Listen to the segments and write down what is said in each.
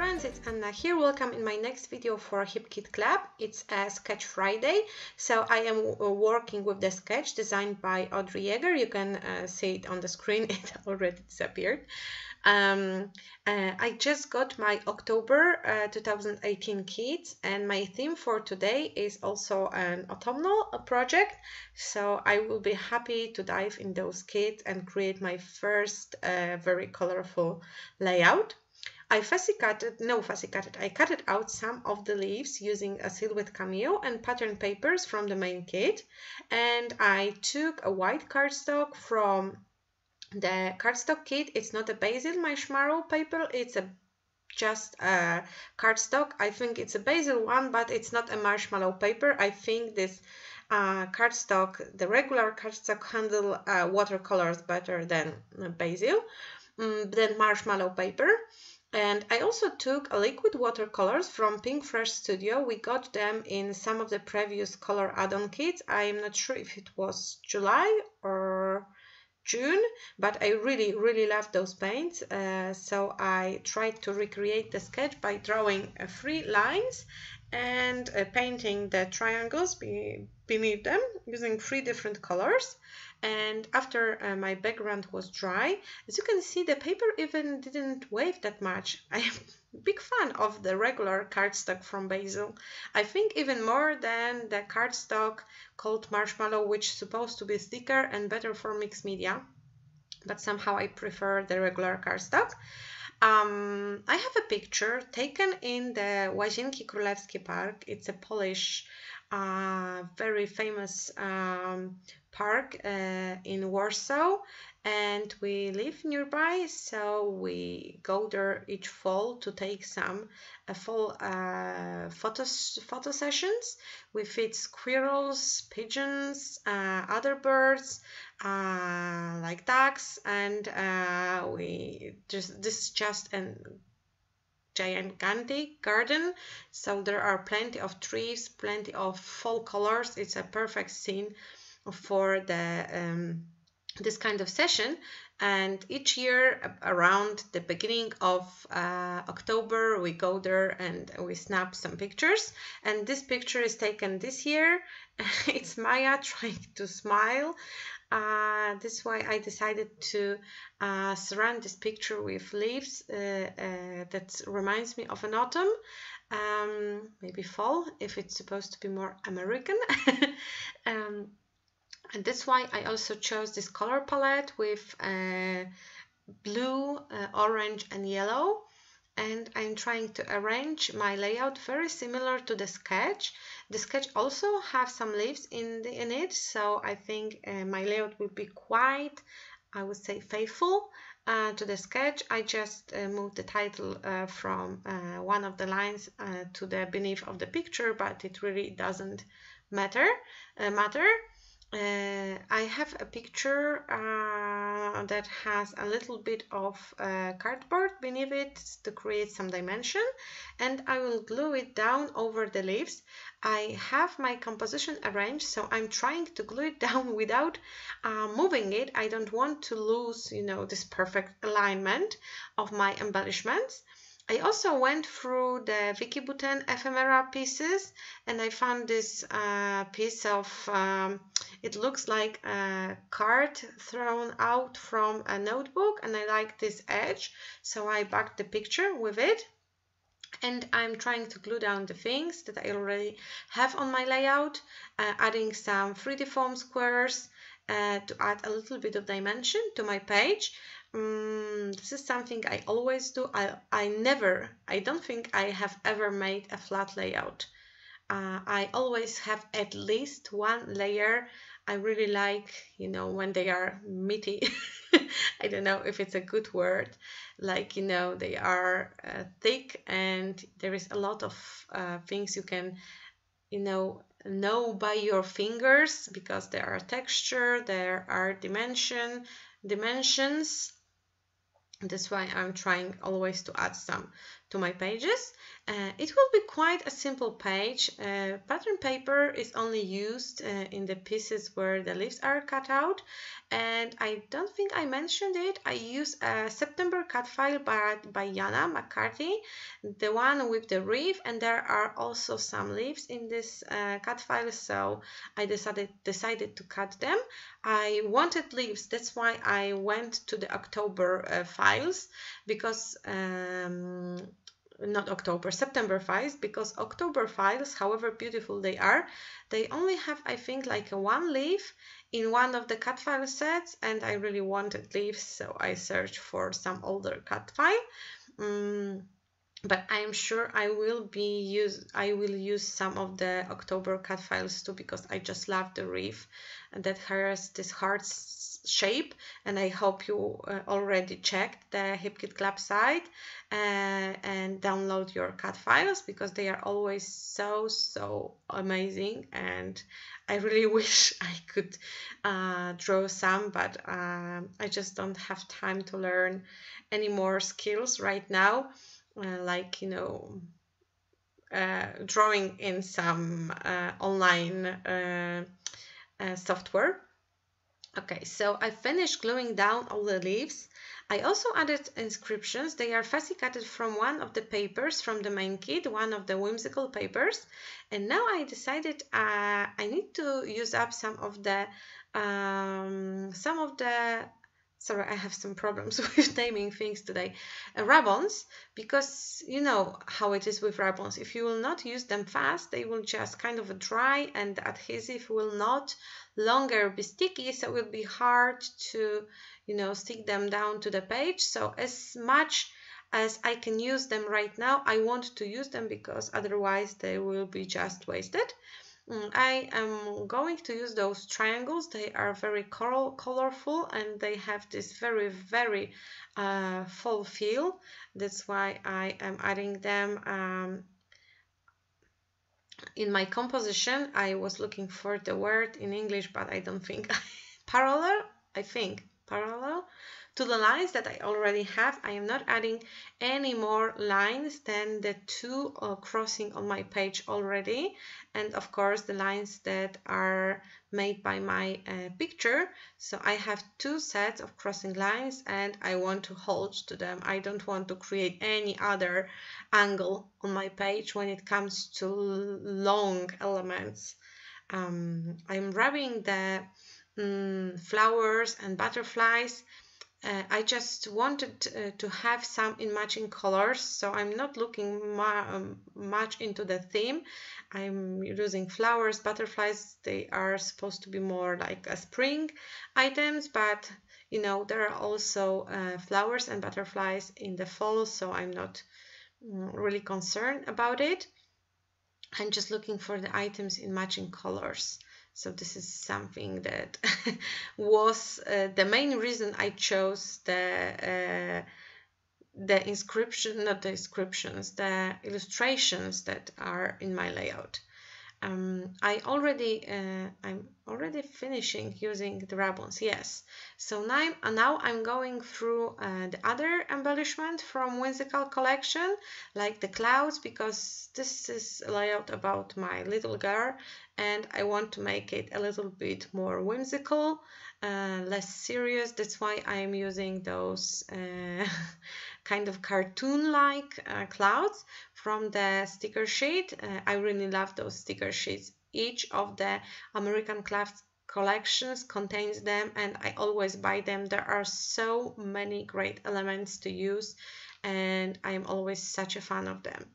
friends, it's Anna here. Welcome in my next video for Hip Kit Club. It's a Sketch Friday, so I am working with the sketch designed by Audrey Yeager. You can see it on the screen. It already disappeared. I just got my October 2018 kits, and my theme for today is also an autumnal project, so I will be happy to dive in those kits and create my first very colorful layout. I cut out some of the leaves using a silhouette cameo and pattern papers from the main kit, and I took a white cardstock from the cardstock kit. It's not a basil marshmallow paper, it's just a cardstock. I think it's a basil one, but it's not a marshmallow paper. I think this cardstock, the regular cardstock, handle watercolors better than basil, than marshmallow paper. And I also took a liquid watercolors from Pink Fresh Studio. We got them in some of the previous color add-on kits. I'm not sure if it was July or June, but I really love those paints, so I tried to recreate the sketch by drawing 3 lines and painting the triangles beneath them using 3 different colors. And after my background was dry, as you can see, the paper even didn't wave that much. I am a big fan of the regular cardstock from Basil. I think even more than the cardstock called Marshmallow, which is supposed to be thicker and better for mixed media, but somehow I prefer the regular cardstock. I have a picture taken in the Łazienki Królewskie Park. It's a Polish, very famous park in Warsaw, and we live nearby, so we go there each fall to take some fall photo sessions. We feed squirrels, pigeons, other birds like ducks, and this is just a gigantic garden, so there are plenty of trees, plenty of fall colors. It's a perfect scene for the this kind of session. And each year around the beginning of October, we go there and we snap some pictures, and this picture is taken this year. It's Maya trying to smile. That's why I decided to surround this picture with leaves. That reminds me of an autumn, maybe fall if it's supposed to be more American. And that's why I also chose this color palette with blue, orange and yellow. And I'm trying to arrange my layout very similar to the sketch. The sketch also has some leaves in it, so I think my layout will be quite, I would say, faithful to the sketch. I just moved the title from one of the lines to the beneath of the picture, but it really doesn't matter. I have a picture that has a little bit of cardboard beneath it to create some dimension, and I will glue it down over the leaves. I have my composition arranged, so I'm trying to glue it down without moving it. I don't want to lose, this perfect alignment of my embellishments. I also went through the Vicky Buten ephemera pieces, and I found this piece of, it looks like a card thrown out from a notebook, and I like this edge, so I backed the picture with it. And I'm trying to glue down the things that I already have on my layout, adding some 3D foam squares to add a little bit of dimension to my page. This is something I always do. I don't think I have ever made a flat layout. I always have at least one layer. I really like, when they are meaty. I don't know if it's a good word. Like, they are thick, and there is a lot of things you can, know by your fingers, because there are texture, there are dimensions. That's why I'm trying always to add some to my pages. It will be quite a simple page. Pattern paper is only used in the pieces where the leaves are cut out, and I don't think I mentioned it. I use a September cut file by Anna McCarthy, the one with the leaf, and there are also some leaves in this cut file, so I decided to cut them. I wanted leaves, that's why I went to the October files, because not October, September files, because October files, however beautiful they are, they only have, I think, like a one leaf in one of the cut file sets, and I really wanted leaves, so I searched for some older cut file. But I am sure I will use some of the October cut files too, because I just love the leaf that has this heart shape, and I hope you already checked the Hip Kit Club site and download your cut files, because they are always so amazing, and I really wish I could draw some, but I just don't have time to learn any more skills right now. Like, you know, drawing in some online software. Okay, so I finished gluing down all the leaves. I also added inscriptions. They are fussy cutted from one of the papers from the main kit, one of the whimsical papers. And now I decided I need to use up some of the sorry, I have some problems with naming things today. Ribbons, because you know how it is with ribbons. If you will not use them fast, they will just kind of dry, and the adhesive will not longer be sticky, so it will be hard to, you know, stick them down to the page. So as much as I can use them right now, I want to use them, because otherwise they will be just wasted. I am going to use those triangles. They are very colorful, and they have this very full feel. That's why I am adding them in my composition. I was looking for the word in English, but I don't think parallel, I think parallel to the lines that I already have. I am not adding any more lines than the two crossing on my page already, and of course the lines that are made by my picture. So I have two sets of crossing lines, and I want to hold to them. I don't want to create any other angle on my page when it comes to long elements. I'm rubbing the flowers and butterflies. I just wanted to have some in matching colors, so I'm not looking much into the theme. I'm using flowers, butterflies. They are supposed to be more like a spring items, but you know, there are also flowers and butterflies in the fall, so I'm not really concerned about it. I'm just looking for the items in matching colors. So this is something that was the main reason I chose the inscription, not the inscriptions, the illustrations that are in my layout. I'm already finishing using the ribbons, yes. So now I'm going through the other embellishment from Whimsical collection, like the clouds, because this is a layout about my little girl, and I want to make it a little bit more whimsical, less serious. That's why I'm using those kind of cartoon-like clouds from the sticker sheet. I really love those sticker sheets. Each of the American Crafts collections contains them, and I always buy them. There are so many great elements to use, and I am always such a fan of them.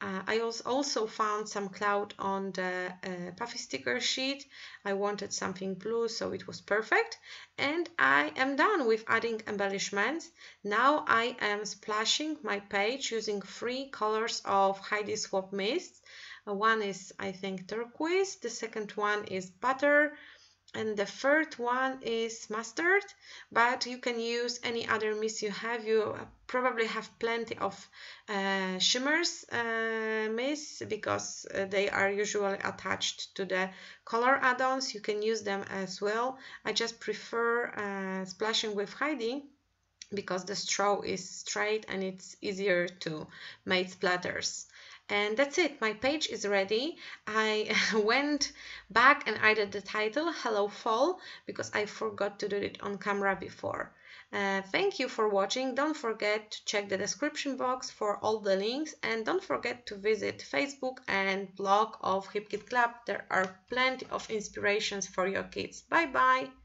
I also found some cloud on the puffy sticker sheet. I wanted something blue, so it was perfect. And I am done with adding embellishments. Now I am splashing my page using 3 colors of Heidi Swap Mists. One is, I think, turquoise, the second one is butter, and the third one is mustard, but you can use any other mist you have. You probably have plenty of shimmers mists, because they are usually attached to the color add-ons. You can use them as well. I just prefer splashing with Heidi, because the straw is straight and it's easier to make splatters. And that's it, my page is ready. I went back and added the title Hello Fall because I forgot to do it on camera before. Thank you for watching. Don't forget to check the description box for all the links, and don't forget to visit Facebook and blog of Hip Kid Club. There are plenty of inspirations for your kids. Bye bye.